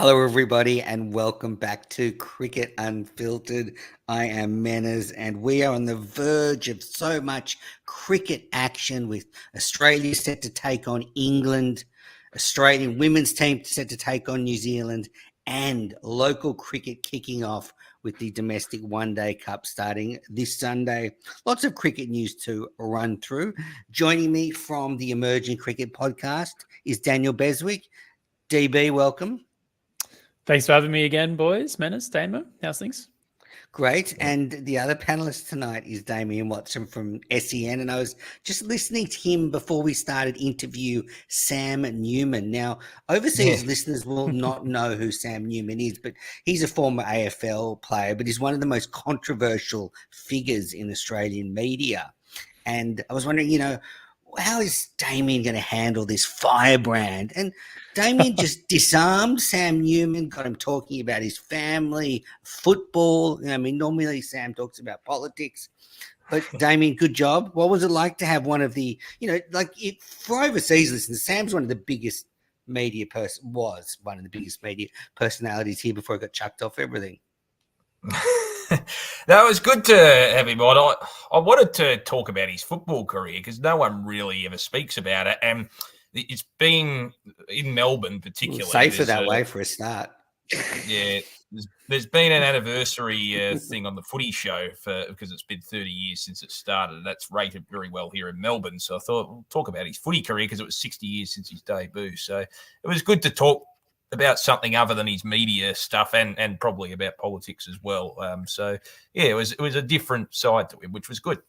Hello, everybody, and welcome back to Cricket Unfiltered. I am Menners, and we are on the verge of so much cricket action with Australia set to take on England, Australian women's team set to take on New Zealand, and local cricket kicking off with the domestic one-day cup starting this Sunday. Lots of cricket news to run through. Joining me from the Emerging Cricket Podcast is Daniel Beswick. DB, welcome. Thanks for having me again, boys. Menace, Damo, how's things? Great. And the other panelist tonight is Damien Watson from SEN. And I was just listening to him before we started interview Sam Newman. Now, overseas listeners will not know who Sam Newman is, but he's a former AFL player, but he's one of the most controversial figures in Australian media. And I was wondering, how is Damien going to handle this firebrand? And Damien just disarmed Sam Newman, got him talking about his family, football. I mean, normally Sam talks about politics. But Damien, good job. What was it like to have one of the, for overseas listeners, Sam's one of the biggest was one of the biggest media personalities here before he got chucked off everything. No, it was good to have him on. I wanted to talk about his football career because no one really ever speaks about it. And it's been in Melbourne particularly. Safer that way for a start. Yeah, there's been an anniversary thing on the footy show because it's been 30 years since it started. That's rated very well here in Melbourne. So I thought we'll talk about his footy career because it was 60 years since his debut. So it was good to talk about something other than his media stuff and probably about politics as well. It was a different side to him, which was good.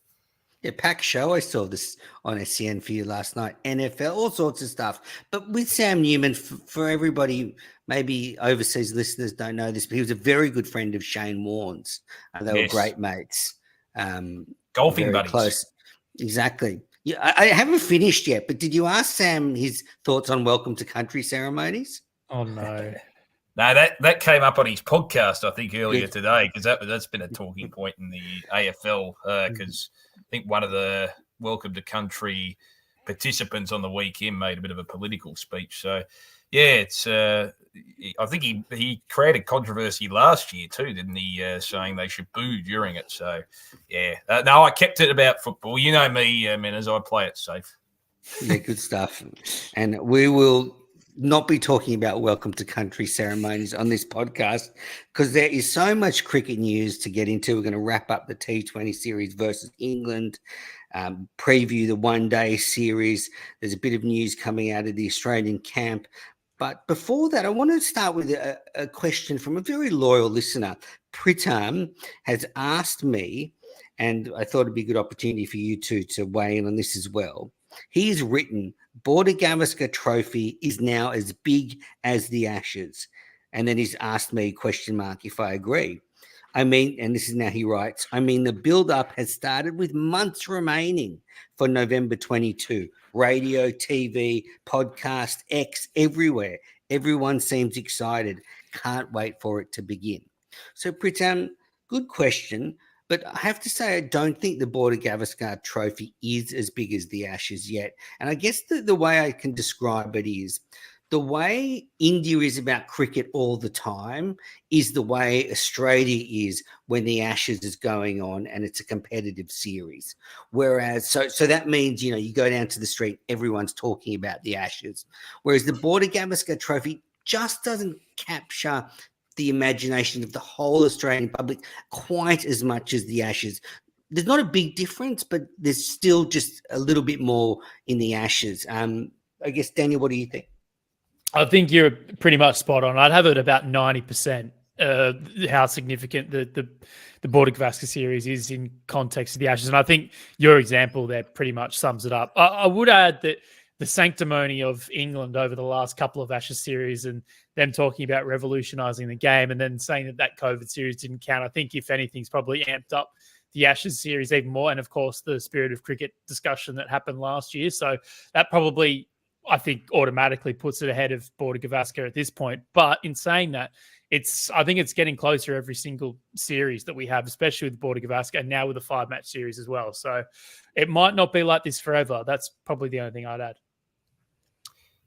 Yeah, packed show. I saw this on SEN for you last night. NFL, all sorts of stuff. But with Sam Newman, for everybody, maybe overseas listeners don't know this, but he was a very good friend of Shane Warne's. They were great mates. Golfing buddies. Close. Exactly. Yeah, I haven't finished yet, but did you ask Sam his thoughts on Welcome to Country ceremonies? Oh, no. No, that came up on his podcast, I think, earlier today, because that's been a talking point in the AFL, because I think one of the Welcome to Country participants on the weekend made a bit of a political speech. So, yeah, it's I think he created controversy last year too, didn't he, saying they should boo during it. So, yeah. No, I kept it about football. You know me, Menners, I play it safe. Yeah, good stuff. And we will not be talking about Welcome to Country ceremonies on this podcast because there is so much cricket news to get into. We're going to wrap up the T20 series versus England, preview the one-day series. There's a bit of news coming out of the Australian camp. But before that, I want to start with a question from a very loyal listener. Pritam has asked me, and I thought it'd be a good opportunity for you two to weigh in on this as well. He's written, Border-Gavaskar trophy is now as big as the Ashes. And then he's asked me, ? If I agree. I mean, and this is now he writes, the build-up has started with months remaining for November 22. Radio, TV, podcast, X, everywhere. Everyone seems excited. Can't wait for it to begin. So, Pritam, good question. But I have to say, I don't think the Border-Gavaskar trophy is as big as the Ashes yet. And I guess the way I can describe it is the way India is about cricket all the time is the way Australia is when the Ashes is going on and it's a competitive series. Whereas, so that means, you go down to the street, everyone's talking about the Ashes. Whereas the Border-Gavaskar trophy just doesn't capture the imagination of the whole Australian public quite as much as the Ashes. There's not a big difference, but there's still just a little bit more in the Ashes. I guess, Daniel, what do you think? I think you're pretty much spot on. I'd have it about 90% how significant the Border-Gavaskar series is in context of the Ashes. And I think your example there pretty much sums it up. I would add that the sanctimony of England over the last couple of Ashes series and them talking about revolutionising the game and then saying that COVID series didn't count, I think, if anything's probably amped up the Ashes series even more. And, of course, the spirit of cricket discussion that happened last year. So that probably, I think, automatically puts it ahead of Border-Gavaskar at this point. But in saying that, I think it's getting closer every single series that we have, especially with Border-Gavaskar and now with the 5-match series as well. So it might not be like this forever. That's probably the only thing I'd add.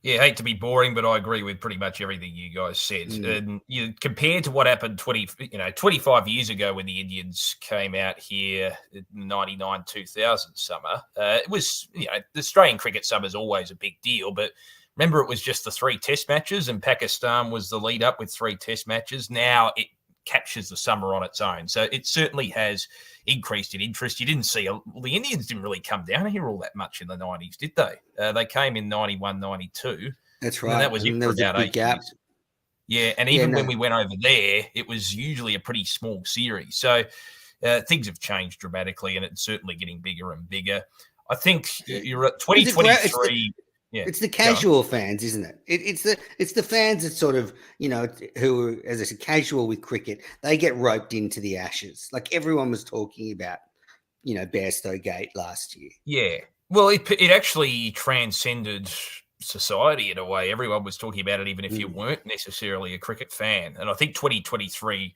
Yeah, I hate to be boring, but I agree with pretty much everything you guys said. And compared to what happened 25 years ago when the Indians came out here in 99, 2000 summer, it was, the Australian cricket summer is always a big deal, but remember it was just the 3 test matches and Pakistan was the lead up with 3 test matches. Now it captures the summer on its own. So it certainly has increased in interest. You didn't see the Indians didn't really come down here all that much in the 90s, did they? They came in 91, 92. That's right. And that was it for about 8 years. Yeah, and even when we went over there, it was usually a pretty small series. So things have changed dramatically, and it's certainly getting bigger and bigger. I think you're at 2023. It's the casual fans, isn't it? It's the fans that sort of, who are, as I said, casual with cricket. They get roped into the Ashes. Like everyone was talking about, Bairstow Gate last year. Yeah. Well, it actually transcended society in a way. Everyone was talking about it, even if you weren't necessarily a cricket fan. And I think 2023,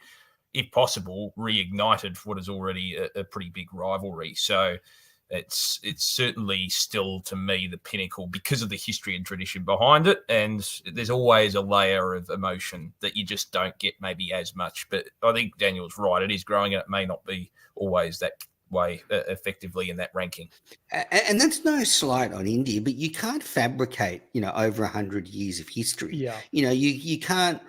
if possible, reignited what is already a pretty big rivalry. So it's certainly still, to me, the pinnacle because of the history and tradition behind it. And there's always a layer of emotion that you just don't get maybe as much. But I think Daniel's right. It is growing, and it may not be always that way effectively in that ranking. And that's no slight on India, but you can't fabricate, over 100 years of history. Yeah. You can't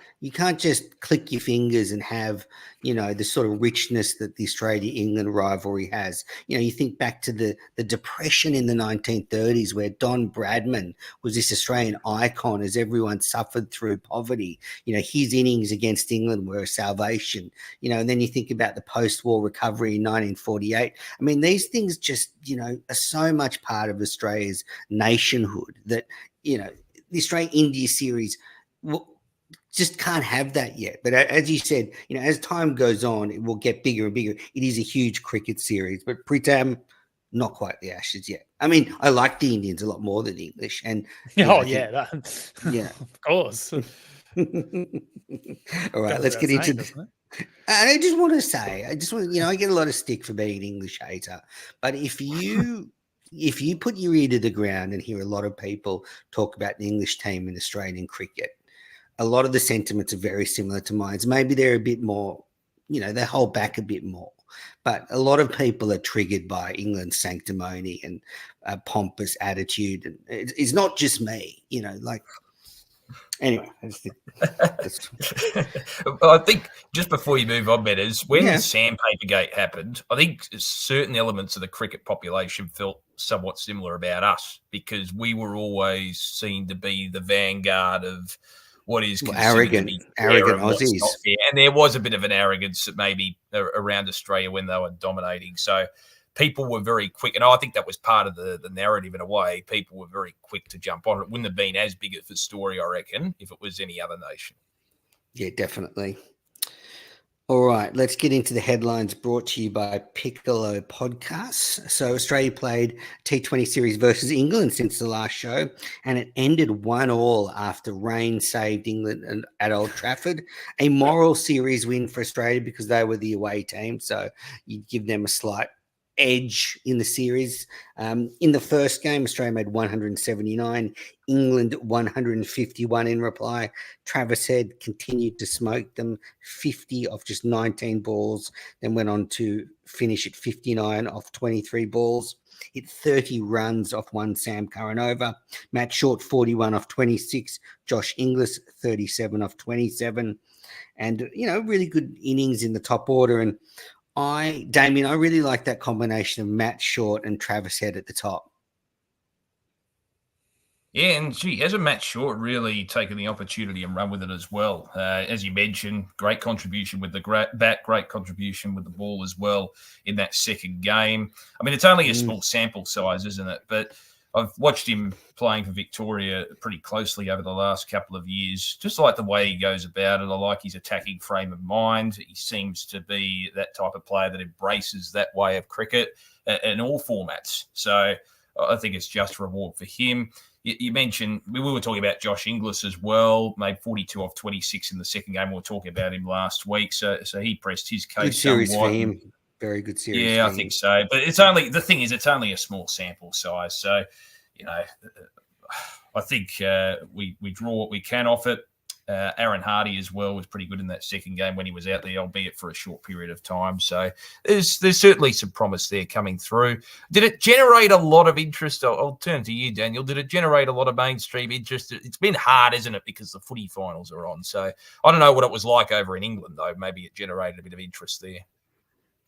just click your fingers and have, the sort of richness that the Australia-England rivalry has. You think back to the depression in the 1930s where Don Bradman was this Australian icon as everyone suffered through poverty. His innings against England were a salvation, and then you think about the post-war recovery in 1948. I mean, these things just, are so much part of Australia's nationhood that, the Australia-India series just can't have that yet. But as you said, as time goes on, it will get bigger and bigger. It is a huge cricket series, but Pritam, not quite the Ashes yet. I mean, I like the Indians a lot more than English. And yeah, of course. All right, let's get into this. I just want to say, I get a lot of stick for being an English hater, but if you put your ear to the ground and hear a lot of people talk about the English team in Australian cricket, a lot of the sentiments are very similar to mine. Maybe they're a bit more, they hold back a bit more, but a lot of people are triggered by England's sanctimony and pompous attitude. And it's not just me, Anyway, I think just before you move on, Metters, when Sandpaper Gate happened, I think certain elements of the cricket population felt somewhat similar about us because we were always seen to be the vanguard of what is arrogant Aussies. And there was a bit of an arrogance that maybe around Australia when they were dominating. So people were very quick, and I think that was part of the narrative in a way. People were very quick to jump on it. It wouldn't have been as big of a story, I reckon, if it was any other nation. Yeah, definitely. All right, let's get into the headlines brought to you by Piccolo Podcasts. So Australia played T20 series versus England since the last show, and it ended 1-1 after rain saved England at Old Trafford. A moral series win for Australia because they were the away team, so you'd give them a slight edge in the series. In the first game, Australia made 179, England 151 in reply. Travis Head continued to smoke them, 50 off just 19 balls, then went on to finish at 59 off 23 balls. Hit 30 runs off one Sam Curran over. Matt Short, 41 off 26. Josh Inglis, 37 off 27. And, really good innings in the top order. And Damien, I really like that combination of Matt Short and Travis Head at the top. Yeah, and hasn't Matt Short really taken the opportunity and run with it as well? As you mentioned, great contribution with the bat, great contribution with the ball as well in that second game. I mean, it's only a small sample size, isn't it? But I've watched him playing for Victoria pretty closely over the last couple of years. Just like the way he goes about it. I like his attacking frame of mind. He seems to be that type of player that embraces that way of cricket in all formats. So I think it's just a reward for him. You mentioned, we were talking about Josh Inglis as well, made 42 off 26 in the second game. We were talking about him last week. So he pressed his case. Good series for him. Very good series. Yeah, I think so. But it's only a small sample size. So, I think we draw what we can off it. Aaron Hardy as well was pretty good in that second game when he was out there, albeit for a short period of time. So there's certainly some promise there coming through. Did it generate a lot of interest? I'll turn to you, Daniel. Did it generate a lot of mainstream interest? It's been hard, isn't it, because the footy finals are on. So I don't know what it was like over in England, though. Maybe it generated a bit of interest there.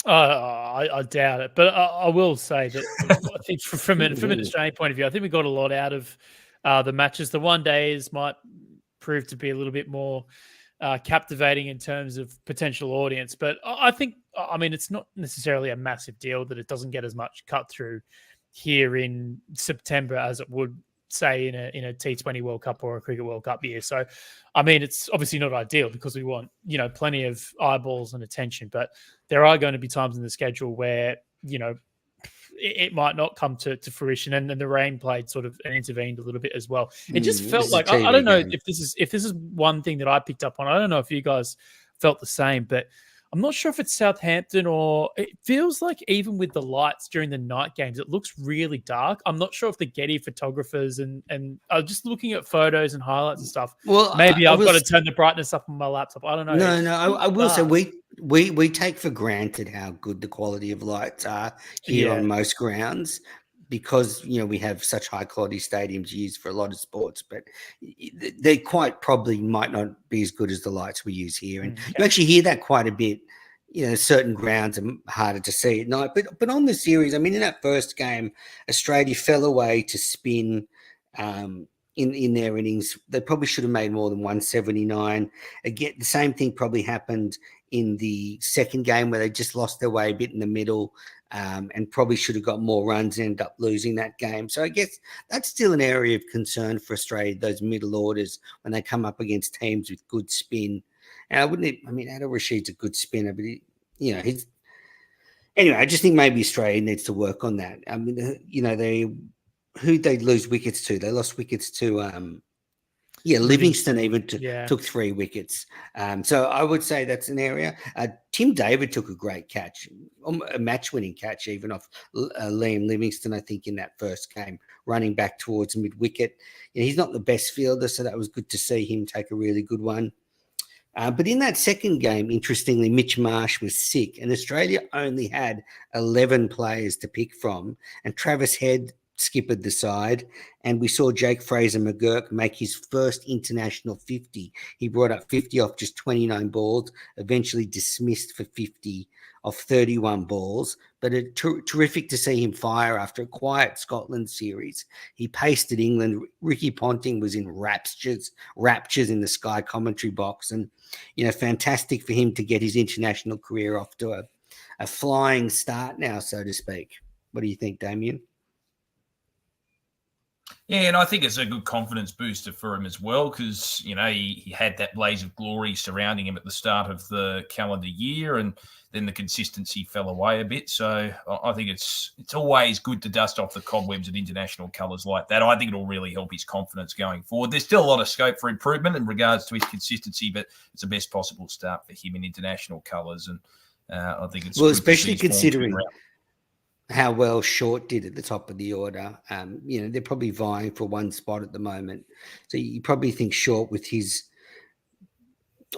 I doubt it, but I will say that I think from an Australian point of view, I think we got a lot out of the matches. The one days might prove to be a little bit more captivating in terms of potential audience, but I think, I mean, it's not necessarily a massive deal that it doesn't get as much cut through here in September as it would, say, in a T20 World Cup or a Cricket World Cup year. So, I mean, it's obviously not ideal because we want, plenty of eyeballs and attention, but there are going to be times in the schedule where, it might not come to fruition, and then the rain played sort of and intervened a little bit as well. It just felt like, I don't know if this is one thing that I picked up on. I don't know if you guys felt the same, but I'm not sure if it's Southampton or it feels like even with the lights during the night games, it looks really dark. I'm not sure if the Getty photographers and I'm just looking at photos and highlights and stuff. Well, maybe I've got to turn the brightness up on my laptop. I don't know. No, I will say we take for granted how good the quality of lights are here on most grounds, because we have such high quality stadiums used for a lot of sports, but they quite probably might not be as good as the lights we use here. And you actually hear that quite a bit. Certain grounds are harder to see at night, but on the series, I mean, in that first game, Australia fell away to spin in their innings. They probably should have made more than 179. Again, the same thing probably happened in the second game where they just lost their way a bit in the middle. And probably should have got more runs and ended up losing that game. So I guess that's still an area of concern for Australia, those middle orders, when they come up against teams with good spin. And Adil Rashid's a good spinner, but he's anyway, I just think maybe Australia needs to work on that. I mean, who'd they lose wickets to? They lost wickets to Livingston even took 3 wickets. So I would say that's an area. Tim David took a great catch, a match-winning catch even off Liam Livingston, I think, in that first game, running back towards mid-wicket. He's not the best fielder, so that was good to see him take a really good one. But in that second game, interestingly, Mitch Marsh was sick, and Australia only had 11 players to pick from, and Travis Head skippered the side, and we saw Jake Fraser-McGurk make his first international 50. He brought up 50 off just 29 balls, eventually dismissed for 50 off 31 balls, but terrific to see him fire after a quiet Scotland series. He pasted England. Ricky Ponting was in raptures in the Sky commentary box, and fantastic for him to get his international career off to a flying start now, so to speak. What do you think, Damien? Yeah, and I think it's a good confidence booster for him as well, because, he had that blaze of glory surrounding him at the start of the calendar year, and then the consistency fell away a bit. So I think it's always good to dust off the cobwebs of international colours like that. I think it'll really help his confidence going forward. There's still a lot of scope for improvement in regards to his consistency, but it's the best possible start for him in international colours. And I think it's especially considering how well Short did at the top of the order. They're probably vying for one spot at the moment. So you probably think Short, with his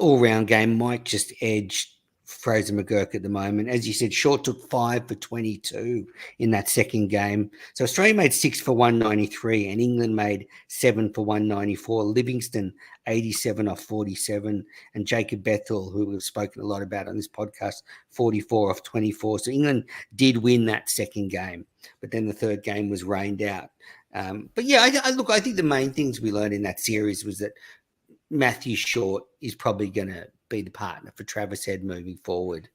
all-round game, might just edge Fraser-McGurk at the moment. As you said, Short took 5 for 22 in that second game. So Australia made 6 for 193 and England made 7 for 194. Livingston, 87 off 47. And Jacob Bethel, who we've spoken a lot about on this podcast, 44 off 24. So England did win that second game, but then the third game was rained out. But yeah, I think the main things we learned in that series was that Matthew Short is probably going to be the partner for Travis Head moving forward.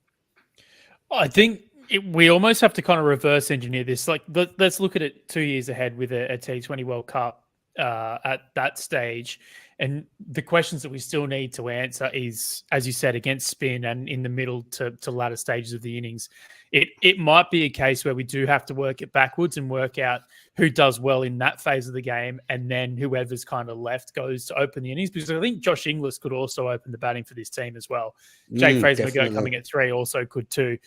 I think we almost have to kind of reverse engineer this. Like, let's look at it 2 years ahead with a T20 World Cup at that stage. And the questions that we still need to answer is, as you said, against spin and in the middle to latter stages of the innings. It might be a case where we do have to work it backwards and work out who does well in that phase of the game, and then whoever's kind of left goes to open the innings, because I think Josh Inglis could also open the batting for this team as well. Jake Fraser-McGurk coming at 3 also could too.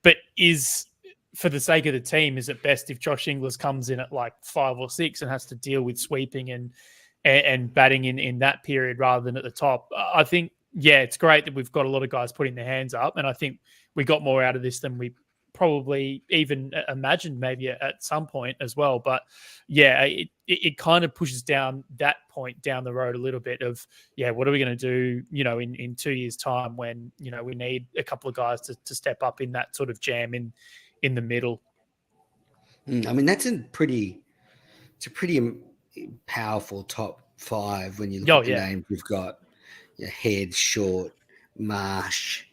But is for the sake of the team, is it best if Josh Inglis comes in at like 5 or 6 and has to deal with sweeping and batting in that period rather than at the top? I think, yeah, it's great that we've got a lot of guys putting their hands up, and I think we got more out of this than we probably even imagined maybe at some point as well. But yeah, it kind of pushes down that point down the road a little bit of, yeah, what are we going to do, in 2 years' time when, we need a couple of guys to step up in that sort of jam in the middle. I mean, it's a pretty powerful top 5 when you look at the names we've got. Head, Short, Marsh,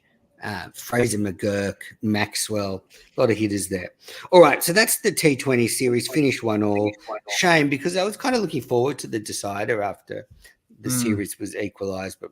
Fraser McGurk, Maxwell, a lot of hitters there. All right, so that's the T20 series, finished 1-1. Shame, because I was kind of looking forward to the decider after the series was equalised, but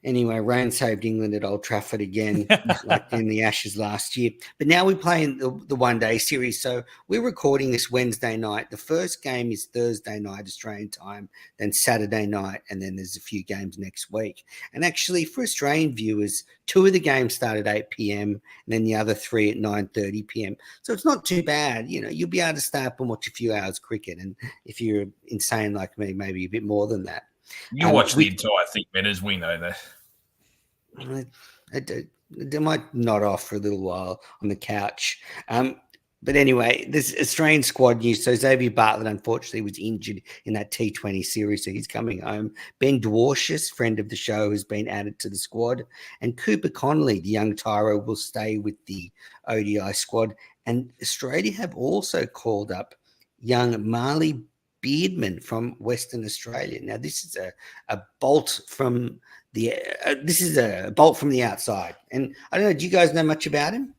anyway, rain saved England at Old Trafford again, like in the Ashes last year. But now we're playing the one-day series. So we're recording this Wednesday night. The first game is Thursday night, Australian time, then Saturday night, and then there's a few games next week. And actually, for Australian viewers, 2 of the games start at 8 p.m. and then the other 3 at 9:30 p.m. So it's not too bad. You'll be able to stay up and watch a few hours cricket. And if you're insane like me, maybe a bit more than that. You watch the entire thing, Ben, as we know that. I might nod off for a little while on the couch. But anyway, this Australian squad news. So Xavier Bartlett, unfortunately, was injured in that T20 series, so he's coming home. Ben Dwarshuis, friend of the show, has been added to the squad. And Cooper Connolly, the young Tyro, will stay with the ODI squad. And Australia have also called up young Marley Beardman from Western Australia. Now, this is a bolt from the outside. And I don't know, do you guys know much about him?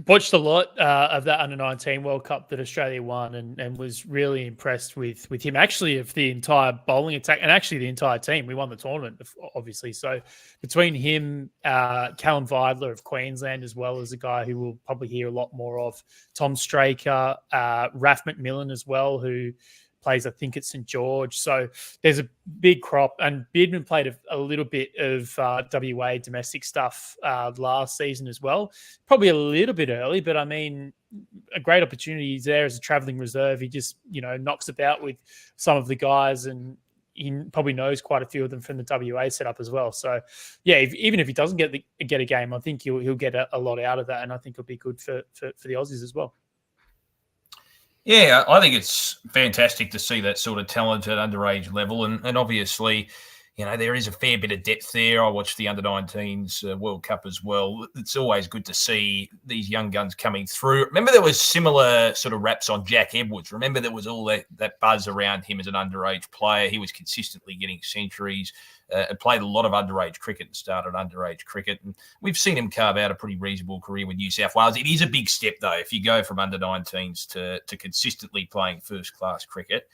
Watched a lot of that under-19 World Cup that Australia won and was really impressed with him, actually, of the entire bowling attack and actually the entire team. We won the tournament, obviously. So between him, Callum Vidler of Queensland, as well as a guy who we'll probably hear a lot more of, Tom Straker, Raf McMillan as well, who plays, I think, at St. George. So there's a big crop. And Beardman played a little bit of WA domestic stuff last season as well. Probably a little bit early, but I mean, a great opportunity. He's there as a travelling reserve. He just, knocks about with some of the guys, and he probably knows quite a few of them from the WA setup as well. So, yeah, even if he doesn't get a game, I think he'll get a lot out of that, and I think it'll be good for the Aussies as well. Yeah, I think it's fantastic to see that sort of talent at underage level. And obviously, there is a fair bit of depth there. I watched the under-19s World Cup as well. It's always good to see these young guns coming through. Remember there was similar sort of raps on Jack Edwards. Remember there was all that buzz around him as an underage player. He was consistently getting centuries and played a lot of underage cricket and started underage cricket. And we've seen him carve out a pretty reasonable career with New South Wales. It is a big step, though, if you go from under-19s to consistently playing first-class cricket.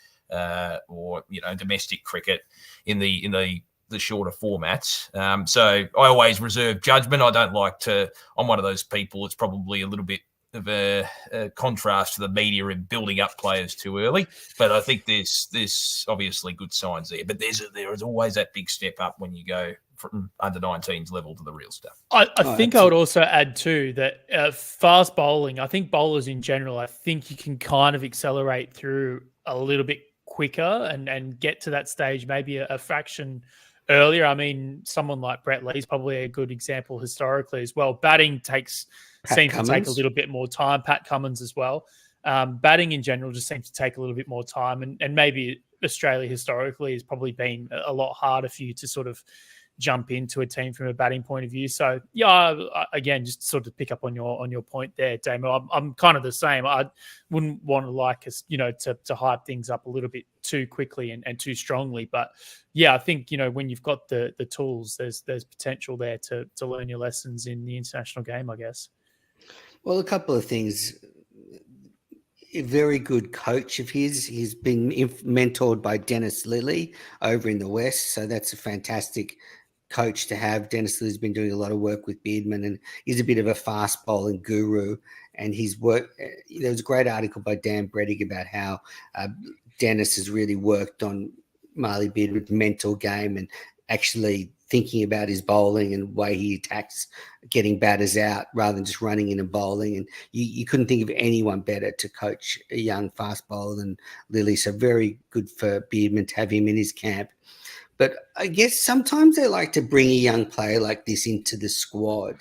Or domestic cricket in the shorter formats. So I always reserve judgment. I don't like to. I'm one of those people. It's probably a little bit of a contrast to the media in building up players too early. But I think there's obviously good signs there. But there is always that big step up when you go from under-19s level to the real stuff. I think I would also add too that fast bowling. I think bowlers in general. I think you can kind of accelerate through a little bit quicker and get to that stage maybe a fraction earlier. I mean, someone like Brett Lee is probably a good example historically as well. Batting seems to take a little bit more time. Pat Cummins as well. Batting in general just seems to take a little bit more time, and maybe Australia historically has probably been a lot harder for you to sort of jump into a team from a batting point of view. So yeah, again, just sort of pick up on your point there, Damo. I'm kind of the same. I wouldn't want to like us, to hype things up a little bit too quickly and too strongly. But yeah, I think, when you've got the tools, there's potential there to learn your lessons in the international game, I guess. Well, a couple of things. A very good coach of his. He's been mentored by Dennis Lilly over in the West. So that's a fantastic coach to have. Dennis Lilly's been doing a lot of work with Beardman, and he's a bit of a fast bowling guru. And his work, there was a great article by Dan Brettig about how Dennis has really worked on Marley Beardman's mental game and actually thinking about his bowling and way he attacks getting batters out rather than just running in and bowling. And you couldn't think of anyone better to coach a young fast bowler than Lilly. So very good for Beardman to have him in his camp. But I guess sometimes they like to bring a young player like this into the squad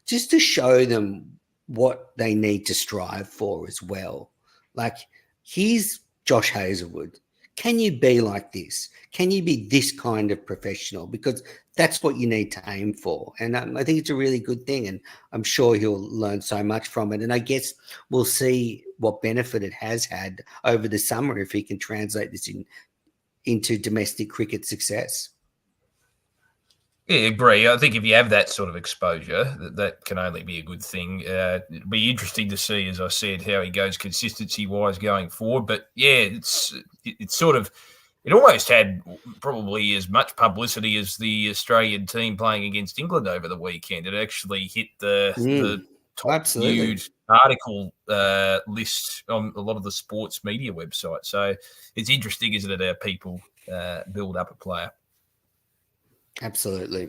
just to show them what they need to strive for as well. Like, here's Josh Hazlewood. Can you be like this? Can you be this kind of professional? Because that's what you need to aim for. And I think it's a really good thing. And I'm sure he'll learn so much from it. And I guess we'll see what benefit it has had over the summer if he can translate this into domestic cricket success. Yeah, agree. I think if you have that sort of exposure, that can only be a good thing. It'll be interesting to see, as I said, how he goes consistency-wise going forward. But yeah, it's sort of, it almost had probably as much publicity as the Australian team playing against England over the weekend. It actually hit the top viewed article list on a lot of the sports media websites. So it's interesting, isn't it, how people build up a player. Absolutely.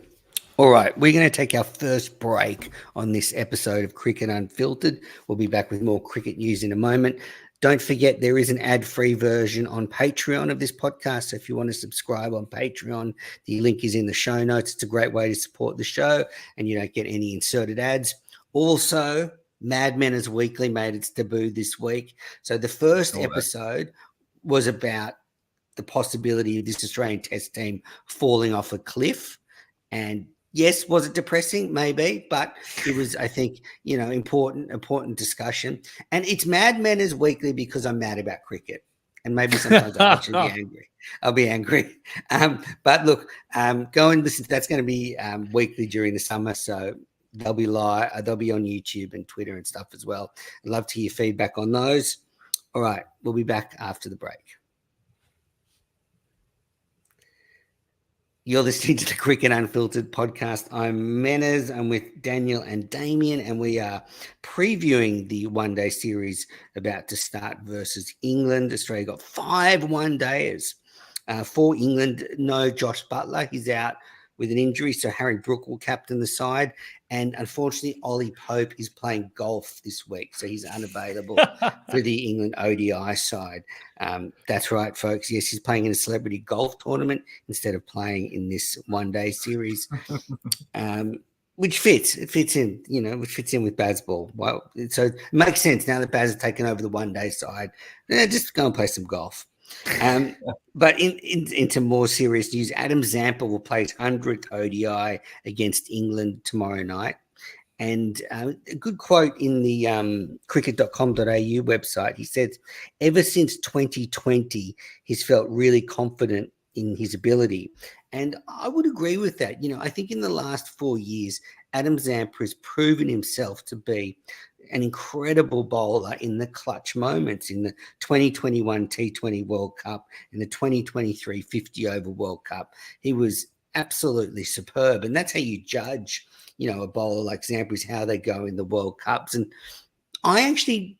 All right, we're going to take our first break on this episode of Cricket Unfiltered. We'll be back with more cricket news in a moment. Don't forget, there is an ad-free version on Patreon of this podcast. So if you want to subscribe on Patreon, the link is in the show notes. It's a great way to support the show, and you don't get any inserted ads. Also, Mad Manners Weekly made its debut this week. So the first episode was about the possibility of this Australian Test team falling off a cliff. And yes, was it depressing? Maybe, but it was, I think, important discussion. And it's Mad Manners Weekly because I'm mad about cricket. And maybe sometimes I'll actually be angry. I'll be angry. But look, go and listen. That's going to be weekly during the summer. So they'll be live. They'll be on YouTube and Twitter and stuff as well. I'd love to hear feedback on those. All right, we'll be back after the break. You're listening to the Cricket Unfiltered podcast. I'm Manners. I'm with Daniel and Damien, and we are previewing the one-day series about to start versus England. Australia got 5 one-dayers. For England, no Josh Buttler. He's out with an injury, so Harry Brook will captain the side. And unfortunately, Ollie Pope is playing golf this week, so he's unavailable for the England ODI side. That's right, folks. Yes, he's playing in a celebrity golf tournament instead of playing in this one-day series, which fits. It fits in, which fits in with Bazball. Well, so it makes sense now that Baz has taken over the one-day side. Just go and play some golf. But into more serious news, Adam Zampa will play his 100th ODI against England tomorrow night. And a good quote in the cricket.com.au website, he says, ever since 2020, he's felt really confident in his ability. And I would agree with that. I think in the last 4 years, Adam Zampa has proven himself to be an incredible bowler in the clutch moments in the 2021 T20 World Cup and the 2023 50-over World Cup. He was absolutely superb. And that's how you judge, a bowler like Zampa, is how they go in the World Cups. And I actually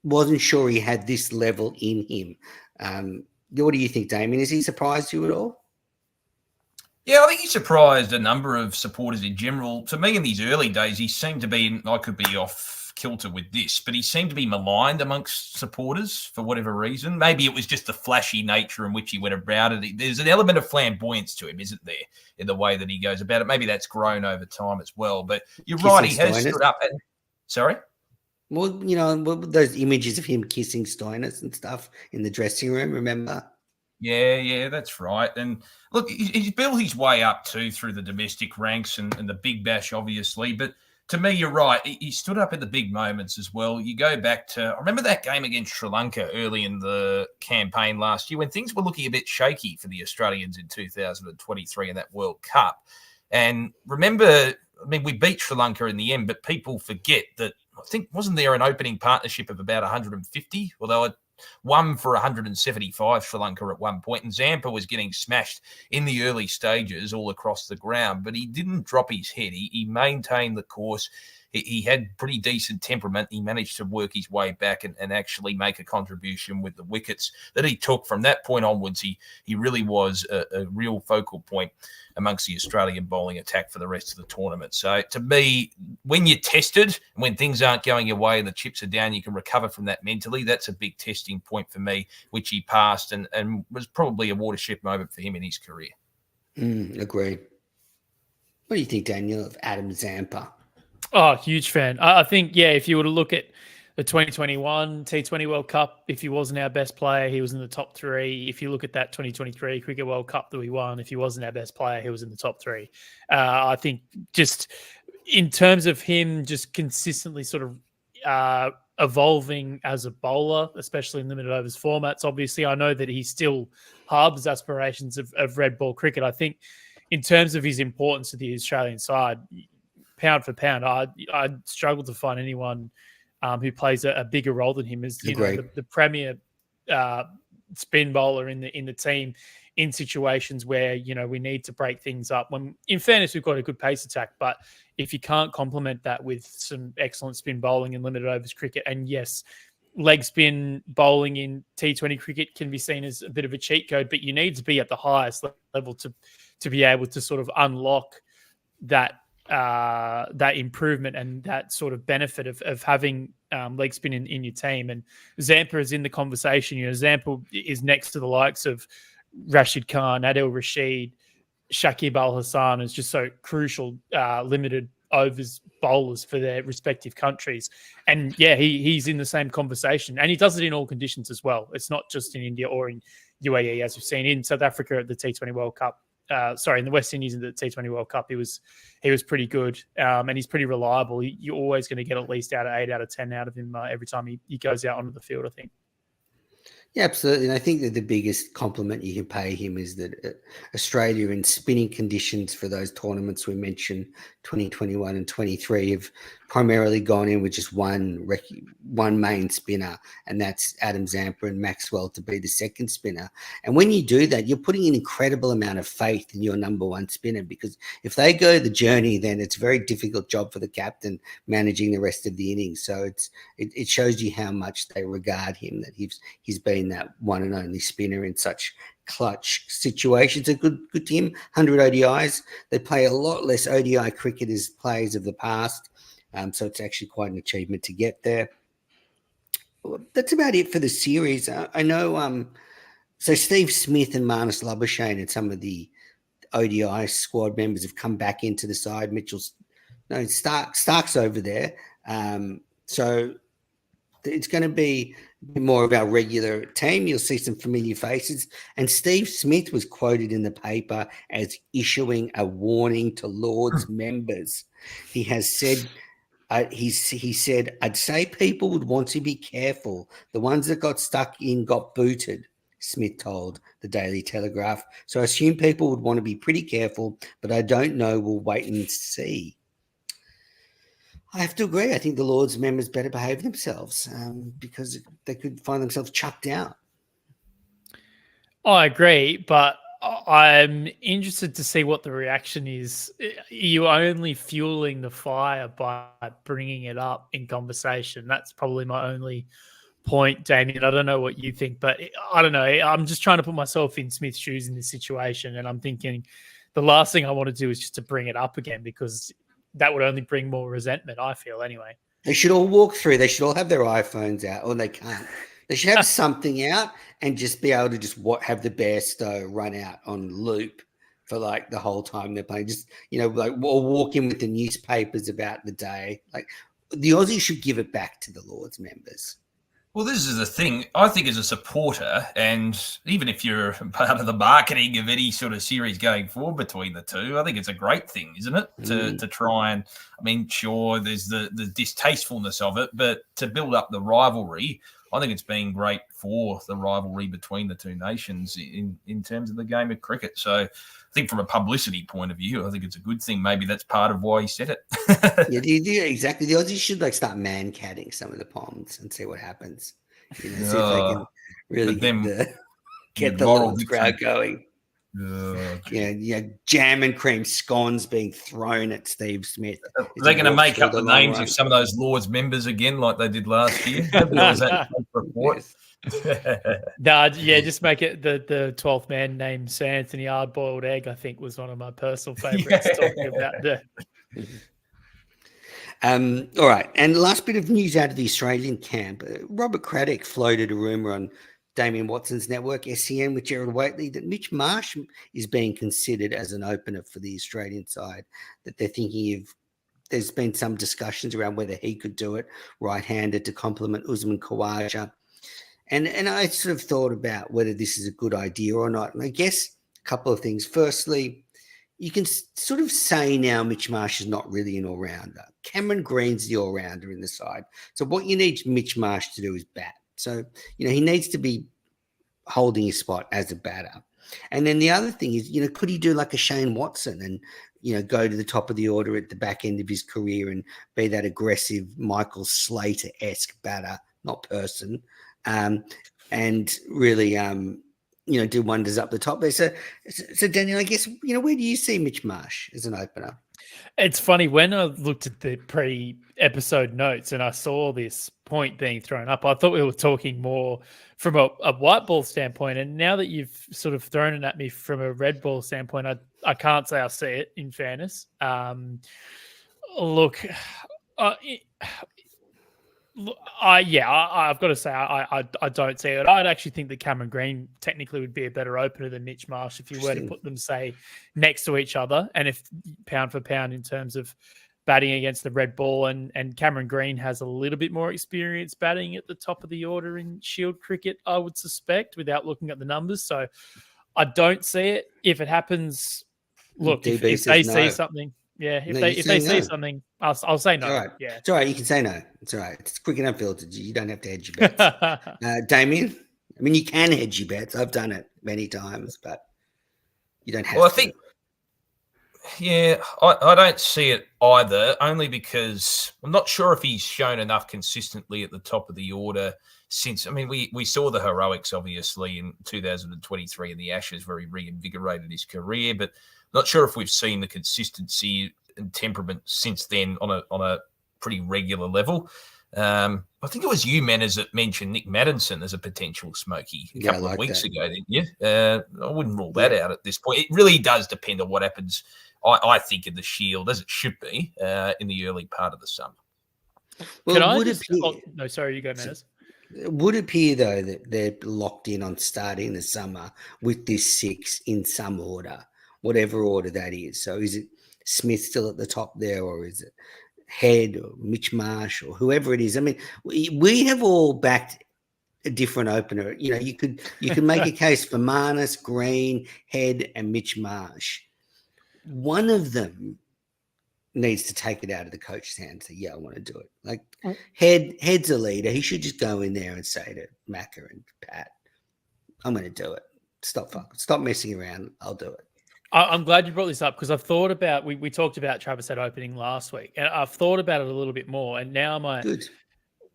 wasn't sure he had this level in him. What do you think, Damien? Has he surprised you at all? Yeah, I think he surprised a number of supporters in general. To me, in these early days, he seemed to be, I could be off kilter with this, but he seemed to be maligned amongst supporters for whatever reason. Maybe it was just the flashy nature in which he went about it. There's an element of flamboyance to him, isn't there, in the way that he goes about it? Maybe that's grown over time as well. But you're right, he has stood up. Sorry? Well, those images of him kissing Stoinis and stuff in the dressing room, remember? Yeah, that's right. And look, he's built his way up too through the domestic ranks and the Big Bash, obviously. But to me, you're right. He stood up in the big moments as well. You go back to, I remember that game against Sri Lanka early in the campaign last year when things were looking a bit shaky for the Australians in 2023 in that World Cup. And remember, we beat Sri Lanka in the end, but people forget that, I think, wasn't there an opening partnership of about 150? Well, they were one for 175 Sri Lanka at one point, and Zampa was getting smashed in the early stages all across the ground, but he didn't drop his head. He maintained the course. he had pretty decent temperament. He managed to work his way back and actually make a contribution with the wickets that he took. From that point onwards, he really was a real focal point amongst the Australian bowling attack for the rest of the tournament. So to me, when you're tested, when things aren't going your way and the chips are down, you can recover from that mentally. That's a big testing point for me, which he passed and was probably a watershed moment for him in his career. Agreed. What do you think, Daniel, of Adam Zampa? Oh, huge fan. I think, if you were to look at the 2021 T20 World Cup, if he wasn't our best player, he was in the top 3. If you look at that 2023 Cricket World Cup that we won, if he wasn't our best player, he was in the top 3. I think just in terms of him just consistently sort of evolving as a bowler, especially in limited overs formats, obviously, I know that he still harbors aspirations of red ball cricket. I think in terms of his importance to the Australian side, pound for pound, I struggle to find anyone who plays a bigger role than him as the premier spin bowler in the team in situations where we need to break things up. When in fairness, we've got a good pace attack, but if you can't complement that with some excellent spin bowling in limited overs cricket, and yes, leg spin bowling in T20 cricket can be seen as a bit of a cheat code, but you need to be at the highest level to be able to sort of unlock that improvement and that sort of benefit of having leg spin in your team. And Zampa is in the conversation. Zampa is next to the likes of Rashid Khan, Adil Rashid, Shakib Al Hassan is just so crucial limited overs bowlers for their respective countries. And he's in the same conversation, and he does it in all conditions as well. It's not just in India or in UAE, as we've seen in South Africa at the T20 World Cup. In the West Indies in the T20 World Cup, he was pretty good, and he's pretty reliable. You're always going to get at least 8 out of 10 out of him every time he goes out onto the field, I think. Yeah, absolutely. And I think that the biggest compliment you can pay him is that Australia in spinning conditions for those tournaments we mentioned, 2021 and 23, have primarily gone in with just one main spinner, and that's Adam Zampa and Maxwell to be the second spinner. And when you do that, you're putting an incredible amount of faith in your number one spinner, because if they go the journey, then it's a very difficult job for the captain managing the rest of the innings. So it shows you how much they regard him, that he's been that one and only spinner in such clutch situations. A good team, 100 ODIs. They play a lot less ODI cricket as players of the past. So it's actually quite an achievement to get there. That's about it for the series. I know. So Steve Smith and Marnus Labuschagne and some of the ODI squad members have come back into the side. Stark's over there. So it's going to be more of our regular team. You'll see some familiar faces. And Steve Smith was quoted in the paper as issuing a warning to Lord's members. He has said, he said, I'd say people would want to be careful. The ones that got stuck in got booted, Smith told the Daily Telegraph. So I assume people would want to be pretty careful, but I don't know. We'll wait and see. I have to agree. I think the Lord's members better behave themselves because they could find themselves chucked out. I agree, but I'm interested to see what the reaction is. You're only fueling the fire by bringing it up in conversation. That's probably my only point, Damien. I don't know what you think, but I don't know. I'm just trying to put myself in Smith's shoes in this situation, and I'm thinking the last thing I want to do is just to bring it up again, because that would only bring more resentment, I feel, anyway. They should all walk through. They should all have their iPhones out, or they can't. They should have something out and just be able to just have the Bairstow run out on loop for like the whole time they're playing. Just, or walk in with the newspapers about the day. Like the Aussies should give it back to the Lord's members. Well, this is the thing. I think as a supporter, and even if you're part of the marketing of any sort of series going forward between the two, I think it's a great thing, isn't it? To try and, sure, there's the distastefulness of it, but to build up the rivalry, I think it's been great for the rivalry between the two nations in terms of the game of cricket. So I think from a publicity point of view, I think it's a good thing. Maybe that's part of why he said it. Yeah, exactly. The Aussies should start man-catting some of the Poms and see what happens. See if they can really get the Lord's crowd going. Yeah, jam and cream scones being thrown at Steve Smith. Are they going to make up the names of some of those Lords members again, like they did last year? Was that report? Yes. Just make it the 12th man named Sir Anthony Hard-Boiled Egg, I think, was one of my personal favourites talking about the... All right, and last bit of news out of the Australian camp. Robert Craddock floated a rumour on Damien Watson's network, SCN, with Gerard Whateley, that Mitch Marsh is being considered as an opener for the Australian side, that they're thinking of. There's been some discussions around whether he could do it right-handed to complement Usman Khawaja. And I sort of thought about whether this is a good idea or not. And I guess a couple of things. Firstly, you can sort of say now Mitch Marsh is not really an all-rounder. Cameron Green's the all-rounder in the side. So what you need Mitch Marsh to do is bat. So, he needs to be holding his spot as a batter. And then the other thing is, could he do like a Shane Watson and, go to the top of the order at the back end of his career and be that aggressive Michael Slater-esque batter, not person, and really, do wonders up the top there. So Daniel, I guess, where do you see Mitch Marsh as an opener? It's funny, when I looked at the pre-episode notes and I saw this point being thrown up, I thought we were talking more from a white ball standpoint. And now that you've sort of thrown it at me from a red ball standpoint, I can't say I see it, in fairness. Look, I've got to say I don't see it. I'd actually think that Cameron Green technically would be a better opener than Mitch Marsh if you were to put them, say, next to each other, and if pound for pound in terms of batting against the red ball. And Cameron Green has a little bit more experience batting at the top of the order in Shield cricket, I would suspect, without looking at the numbers. So I don't see it. If it happens, look, if they see something. Yeah, if they see something, I'll say no. All right. Yeah, it's all right. You can say no. It's all right. It's cricket unfiltered. You don't have to hedge your bets. Damien, I mean, you can hedge your bets. I've done it many times, but you don't have to. Well, I think, I don't see it either, only because I'm not sure if he's shown enough consistently at the top of the order since. I mean, we saw the heroics, obviously, in 2023 in the Ashes, where he reinvigorated his career, but not sure if we've seen the consistency and temperament since then on a pretty regular level. I think it was you, Manners, that mentioned Nick Maddinson as a potential smoky a couple of weeks ago, didn't you? I wouldn't rule that out at this point. It really does depend on what happens, I think, in the Shield, as it should be, in the early part of the summer. Well, no, sorry, you go, Manners. It would appear, though, that they're locked in on starting the summer with this 6 in some order, whatever order that is. So is it Smith still at the top there, or is it Head or Mitch Marsh or whoever it is? I mean, we have all backed a different opener. You could make a case for Marnus, Green, Head, and Mitch Marsh. One of them needs to take it out of the coach's hands. Say, I want to do it. Like Head's a leader. He should just go in there and say to Macca and Pat, "I'm going to do it. Stop messing around. I'll do it." I'm glad you brought this up, because I've thought about, we talked about Travis Head opening last week, and I've thought about it a little bit more. And now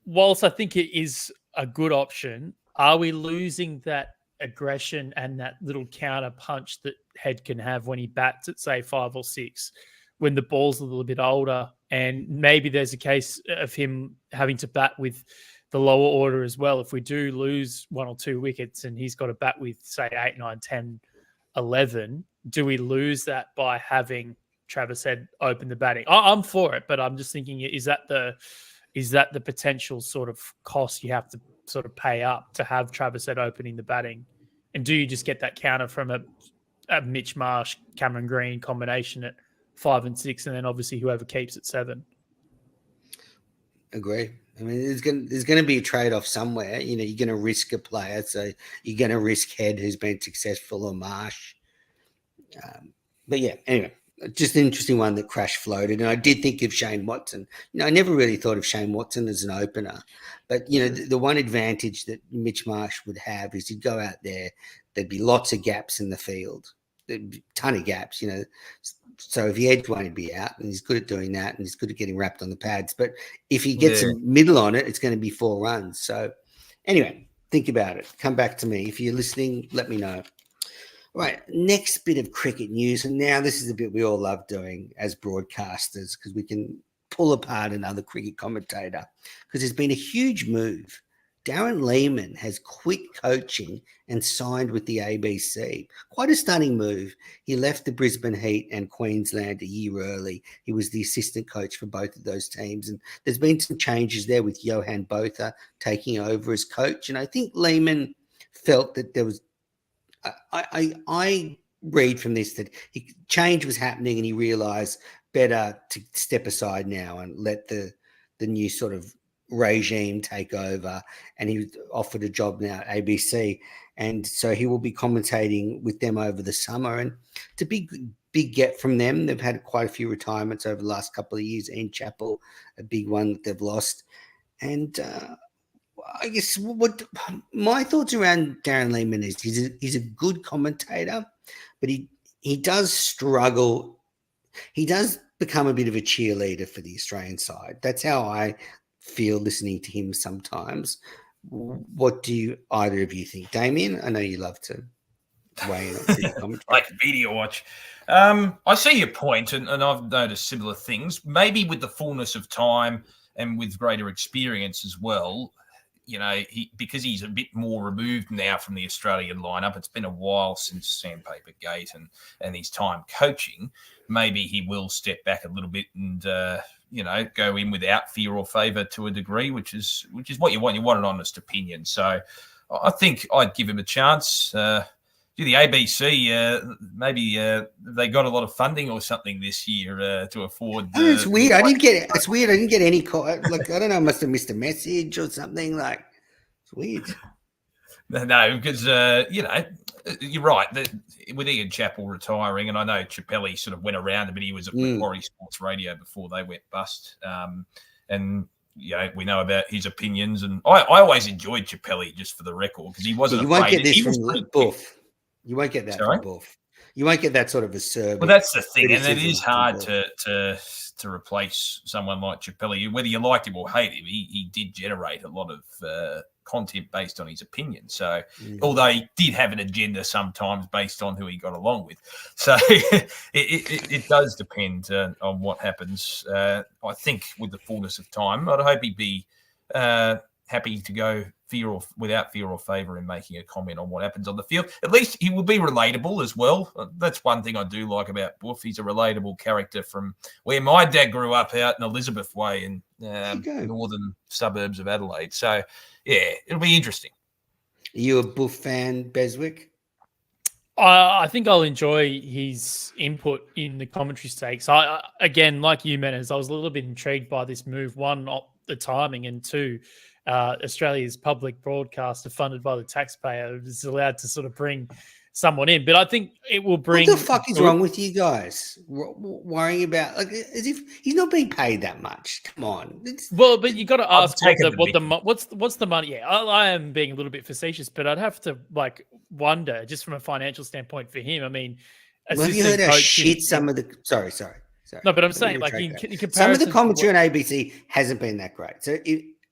whilst I think it is a good option, are we losing that aggression and that little counter punch that Head can have when he bats at, say, 5 or 6, when the ball's a little bit older? And maybe there's a case of him having to bat with the lower order as well. If we do lose 1 or 2 wickets and he's got to bat with, say, 8, 9, 10, 11, do we lose that by having Travis Head open the batting? I'm for it, but I'm just thinking, is that the potential sort of cost you have to sort of pay up to have Travis Head opening the batting? And do you just get that counter from a Mitch Marsh, Cameron Green combination at 5 and 6, and then obviously whoever keeps at 7? Agree. I mean, there's going to be a trade-off somewhere. You're going to risk a player, so you're going to risk Head, who's been successful, or Marsh. But yeah, anyway, just an interesting one that Crash floated. And I did think of Shane Watson. I never really thought of Shane Watson as an opener. But, the one advantage that Mitch Marsh would have is he'd go out there, there'd be lots of gaps in the field. There'd be a ton of gaps, So if he edged one, he'd be out, and he's good at doing that, and he's good at getting wrapped on the pads. But if he gets a middle on it, it's going to be 4 runs. So anyway, think about it. Come back to me. If you're listening, let me know. Right, next bit of cricket news, and now this is a bit we all love doing as broadcasters because we can pull apart another cricket commentator because there's been a huge move. Darren Lehmann has quit coaching and signed with the ABC. Quite a stunning move. He left the Brisbane Heat and Queensland a year early. He was the assistant coach for both of those teams, and there's been some changes there with Johan Botha taking over as coach. And I think Lehmann felt that there was I read from this that change was happening and he realized better to step aside now and let the new sort of regime take over, and he was offered a job now at ABC, and so he will be commentating with them over the summer. And it's a big get from them. They've had quite a few retirements over the last couple of years. Ian Chappell, a big one that they've lost. And I guess what my thoughts around Darren Lehmann is he's a good commentator, but he does struggle. He does become a bit of a cheerleader for the Australian side. That's how I feel listening to him sometimes. What do either of you think? Damien, I know you love to weigh in on commentary. Like video watch. I see your point, and I've noticed similar things. Maybe with the fullness of time and with greater experience as well, you know, because he's a bit more removed now from the Australian lineup. It's been a while since Sandpaper Gate and his time coaching. Maybe he will step back a little bit and go in without fear or favour to a degree, which is what you want. You want an honest opinion. So I think I'd give him a chance. The ABC, maybe they got a lot of funding or something this year to afford. It's weird. I didn't get it. It's weird. I didn't get any call. Like, I don't know. I must have missed a message or something. Like, it's weird. No, because you're right. With Ian Chappell retiring, and I know Chappelli sort of went around a bit. He was at Macquarie Sports Radio before they went bust, and we know about his opinions. And I always enjoyed Chappelli, just for the record, because he wasn't. You won't get this from Buff. You won't get that from Buff. You won't get that sort of a service. Well, that's the thing, and it is hard to replace someone like Chappelli. Whether you liked him or hate him, he did generate a lot of content based on his opinion. So, although he did have an agenda sometimes based on who he got along with, so it does depend on what happens. I think with the fullness of time, I'd hope he'd be happy to go without fear or favour in making a comment on what happens on the field. At least he will be relatable as well. That's one thing I do like about Buff. He's a relatable character from where my dad grew up, out in Elizabeth Way in northern suburbs of Adelaide. So, yeah, it'll be interesting. Are you a Buff fan, Beswick? I think I'll enjoy his input in the commentary stakes. Again, like you, Menas, I was a little bit intrigued by this move. One, the timing, and two, Australia's public broadcaster funded by the taxpayer is allowed to sort of bring someone in. But I think it will bring... What the fuck is wrong with you guys? Worrying about, like, as if he's not being paid that much. Come on. Well, but you got to ask what's the money? Yeah, I am being a little bit facetious, but I'd have to wonder, just from a financial standpoint for him. I mean, have you heard how shit some of the... Sorry. No, but I'm saying, like, in comparison, some of the commentary on ABC hasn't been that great. So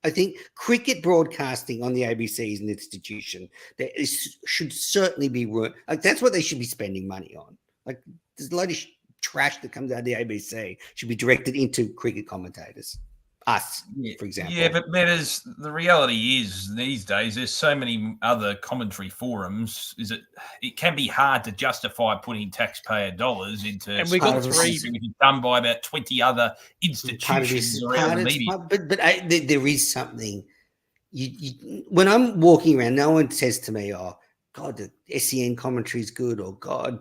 I think cricket broadcasting on the ABC is an institution that should certainly be like, that's what they should be spending money on. Like, there's a lot of trash that comes out of the ABC should be directed into cricket commentators. Us, for example. Yeah, but the reality is these days there's so many other commentary forums. It can be hard to justify putting taxpayer dollars into, and we got three done by about 20 other institutions around the media. But there is something. You when I'm walking around, no one says to me, "Oh God, the SEN commentary is good," or "God,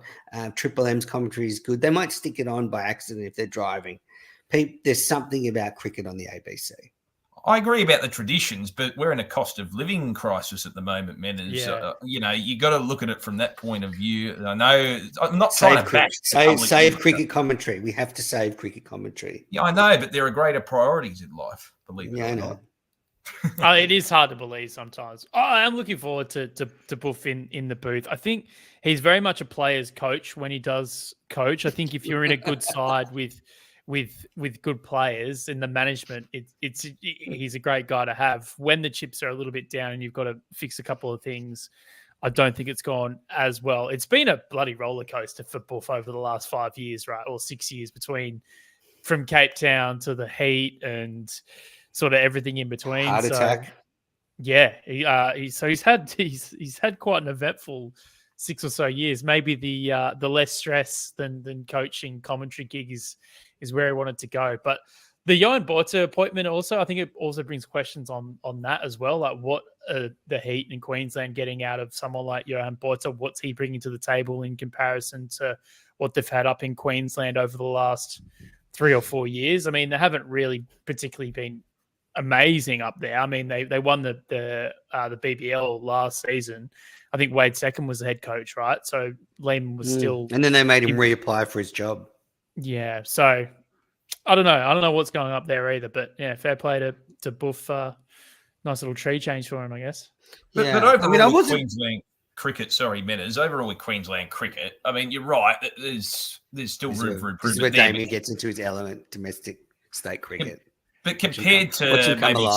Triple M's commentary is good." They might stick it on by accident if they're driving. There's something about cricket on the ABC. I agree about the traditions, but we're in a cost of living crisis at the moment, man. You got to look at it from that point of view. I know I'm not trying to save cricket commentary. We have to save cricket commentary. Yeah, I know, but there are greater priorities in life. Believe it or not. It is hard to believe sometimes. I am looking forward to Buff in the booth. I think he's very much a player's coach when he does coach. I think if you're in a good side with good players in the management, he's a great guy to have when the chips are a little bit down and you've got to fix a couple of things. I don't think it's gone as well. It's been a bloody roller coaster for Buff over the last 5 years, right? Or 6 years from Cape Town to the Heat and sort of everything in between. Heart attack. Yeah, he's had quite an eventful 6 or so years. Maybe the less stress than coaching commentary gig is where he wanted to go. But the Johan Botha appointment also, I think it also brings questions on that as well. Like what are the Heat in Queensland getting out of someone like Johan Botha? What's he bringing to the table in comparison to what they've had up in Queensland over the last 3 or 4 years? I mean, they haven't really particularly been amazing up there. I mean, they won the BBL last season. I think Wade Second was the head coach, right? So Lehmann was still, and then they made him reapply for his job. Yeah, so I don't know. I don't know what's going up there either. But yeah, fair play to Buff. Nice little tree change for him, I guess. But overall, with Queensland cricket, Menners, overall with Queensland cricket, I mean, you're right. There's still room for improvement. This is where Damien gets into his element, domestic state cricket. But compared to maybe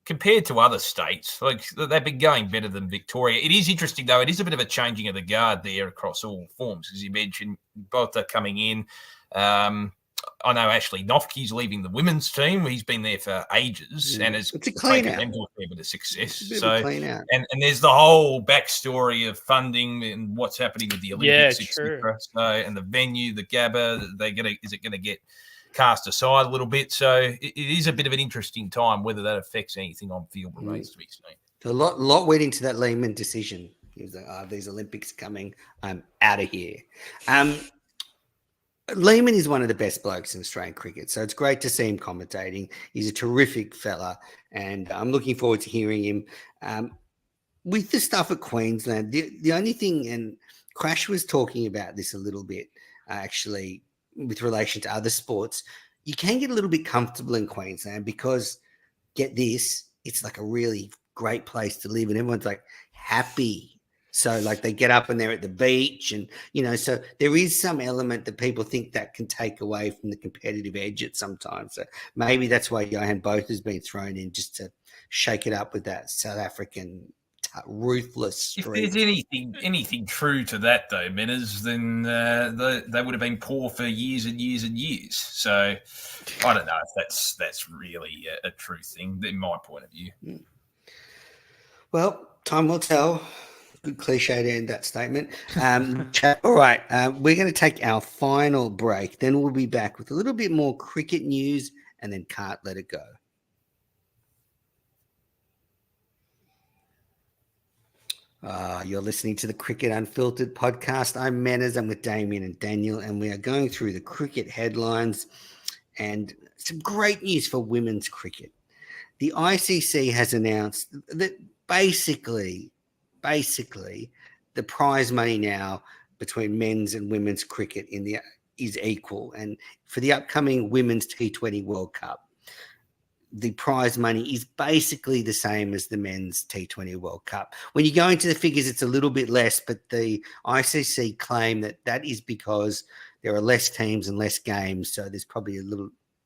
compared to other states, like they've been going better than Victoria. It is interesting, though. It is a bit of a changing of the guard there across all forms, as you mentioned. Both are coming in. I know Ashley Nofke's leaving the women's team. He's been there for ages and has taken them to a bit of success. And there's the whole backstory of funding and what's happening with the Olympics, etc. So, and the venue, the Gabba, is it going to get cast aside a little bit? So it is a bit of an interesting time. Whether that affects anything on field remains to be seen. So a lot went into that Lehmann decision. He was like, these Olympics coming, I'm out of here. Lehmann is one of the best blokes in Australian cricket, so it's great to see him commentating. He's a terrific fella, and I'm looking forward to hearing him. With the stuff at Queensland, the only thing, and Crash was talking about this a little bit, actually, with relation to other sports, you can get a little bit comfortable in Queensland because, get this, it's like a really great place to live, and everyone's like happy. So like they get up and they're at the beach and, so there is some element that people think that can take away from the competitive edge at sometimes. So maybe that's why Johan Botha has been thrown in, just to shake it up with that South African ruthless streak. If there's anything true to that, though, Menners, then they would have been poor for years and years and years. So I don't know if that's really a true thing, in my point of view. Well, time will tell. Good cliche to end that statement. All right, we're going to take our final break. Then we'll be back with a little bit more cricket news and then Can't Let It Go. You're listening to the Cricket Unfiltered podcast. I'm Menners. I'm with Damien and Daniel, and we are going through the cricket headlines and some great news for women's cricket. The ICC has announced that basically the prize money now between men's and women's cricket is equal. And for the upcoming Women's T20 World Cup, the prize money is basically the same as the men's T20 World Cup. When you go into the figures, it's a little bit less, but the ICC claim that is because there are less teams and less games, so there's probably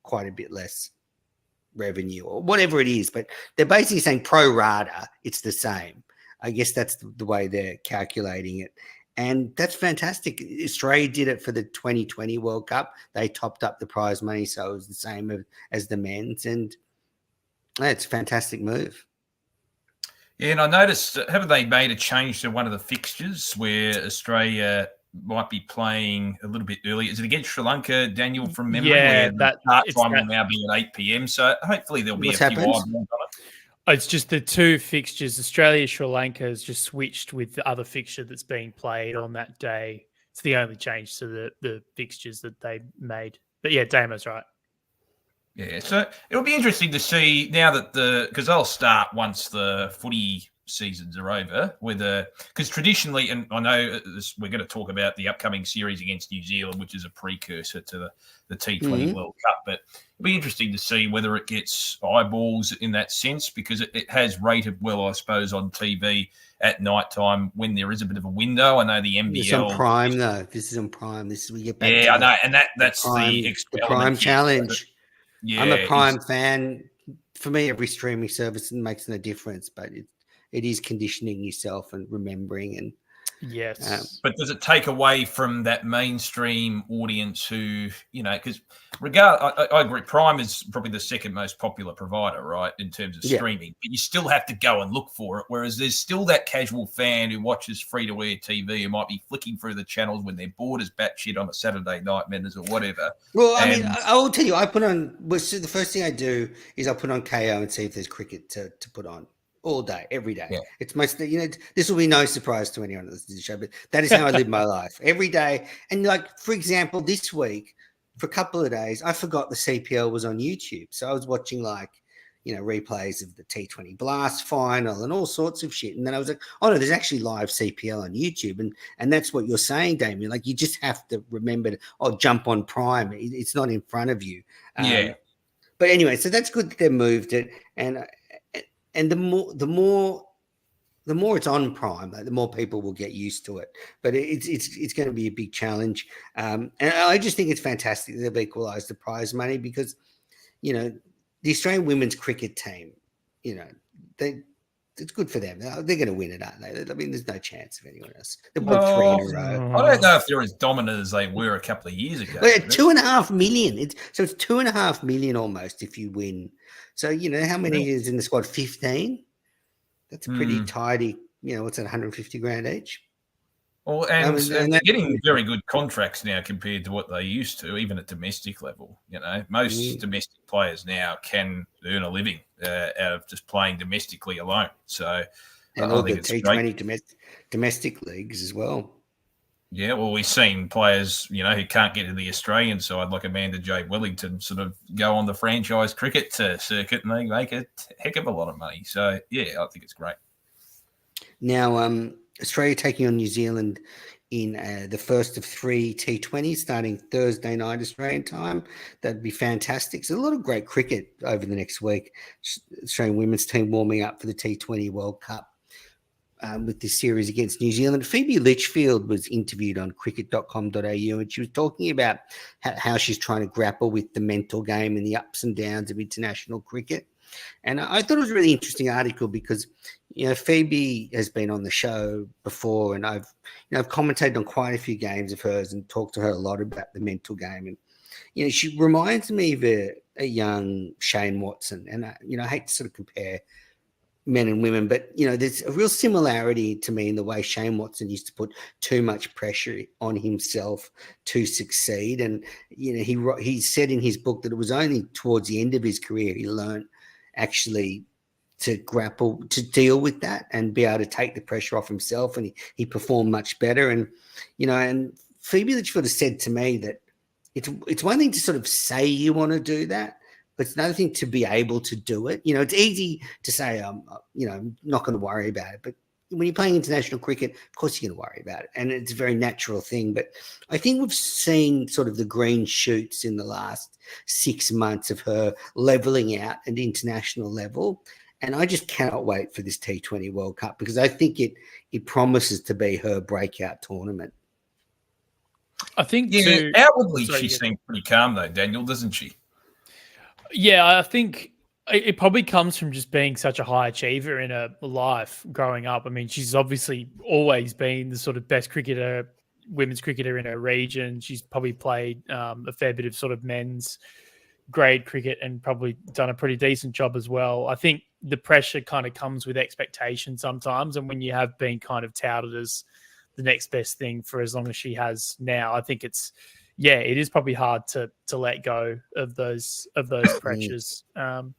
quite a bit less revenue or whatever it is. But they're basically saying pro rata, it's the same. I guess that's the way they're calculating it. And that's fantastic. Australia did it for the 2020 World Cup. They topped up the prize money, so it was the same as the men's. And it's a fantastic move. Yeah, and I noticed, haven't they made a change to one of the fixtures where Australia might be playing a little bit earlier? Is it against Sri Lanka, Daniel, from memory? Yeah, that start time will now be at 8 p.m. So hopefully there'll be a few eyeballs on it. It's just the two fixtures. Australia, Sri Lanka has just switched with the other fixture that's being played on that day. It's the only change to the fixtures that they made. But yeah, Damo's right. Yeah, so it'll be interesting to see now that because they'll start once the footy seasons are over, because traditionally, and I know we're going to talk about the upcoming series against New Zealand, which is a precursor to the T20 World Cup, but it'll be interesting to see whether it gets eyeballs in that sense, because it has rated well, I suppose, on TV at night time when there is a bit of a window. I know the NBL. It's on Prime, though. This is on Prime. This is we get back. Yeah, I know, and that's the Prime challenge. Yeah, I'm a Prime fan. For me, every streaming service makes no difference, but it is conditioning yourself and remembering. And yes, but does it take away from that mainstream audience who, because I agree, Prime is probably the second most popular provider, right, in terms of streaming, but you still have to go and look for it. Whereas there's still that casual fan who watches free-to-air TV who might be flicking through the channels when they're bored as batshit on a Saturday night, Mendes, or whatever. Well, I mean, I will tell you, I put on, so the first thing I do is I put on KO and see if there's cricket to put on. All day, every day. Yeah. It's mostly, this will be no surprise to anyone that listens to the show, but that is how I live my life every day. And like, for example, this week, for a couple of days, I forgot the CPL was on YouTube. So I was watching replays of the T20 Blast final and all sorts of shit. And then I was like, oh no, there's actually live CPL on YouTube. And that's what you're saying, Damien. Like, you just have to remember to, jump on Prime. It's not in front of you. But anyway, so that's good that they moved it. And the more it's on Prime, the more people will get used to it. But it's going to be a big challenge. And I just think it's fantastic that they've equalised the prize money because, the Australian women's cricket team, it's good for them. They're going to win it, aren't they? I mean, there's no chance of anyone else. They've won 3 in a row. I don't know if they're as dominant as they were a couple of years ago. Well, 2.5 million. It's 2.5 million almost if you win. So, how many is in the squad? 15? That's a pretty tidy, what's that, 150 grand each? Well, and they're getting very good contracts now compared to what they used to, even at domestic level. Most domestic players now can earn a living out of just playing domestically alone. So, and all the T20 domestic leagues as well. Yeah, well, we've seen players, who can't get to the Australian side, like Amanda J. Wellington, sort of go on the franchise cricket circuit and they make a heck of a lot of money. So, yeah, I think it's great. Now, Australia taking on New Zealand in the first of 3 T20s starting Thursday night Australian time. That'd be fantastic. So a lot of great cricket over the next week. Australian women's team warming up for the T20 World Cup. With this series against New Zealand. Phoebe Litchfield was interviewed on cricket.com.au and she was talking about how she's trying to grapple with the mental game and the ups and downs of international cricket. And I thought it was a really interesting article because, Phoebe has been on the show before and I've commentated on quite a few games of hers and talked to her a lot about the mental game. And, she reminds me of a young Shane Watson. And, I hate to sort of compare men and women, but there's a real similarity to me in the way Shane Watson used to put too much pressure on himself to succeed. And he said in his book that it was only towards the end of his career he learned actually to grapple, to deal with that and be able to take the pressure off himself, and he performed much better. And and Phoebe Litchfield has said to me that it's one thing to sort of say you want to do that, but it's another thing to be able to do it. It's easy to say, I'm not going to worry about it. But when you're playing international cricket, of course you're going to worry about it. And it's a very natural thing. But I think we've seen sort of the green shoots in the last 6 months of her leveling out at international level. And I just cannot wait for this T20 World Cup because I think it promises to be her breakout tournament. I think outwardly she seems pretty calm though, Daniel, doesn't she? Yeah, I think it probably comes from just being such a high achiever in her life growing up. I mean, she's obviously always been the sort of best cricketer, women's cricketer in her region. She's probably played a fair bit of sort of men's grade cricket and probably done a pretty decent job as well. I think the pressure kind of comes with expectation sometimes. And when you have been kind of touted as the next best thing for as long as she has now, I think it is probably hard to let go of those pressures. No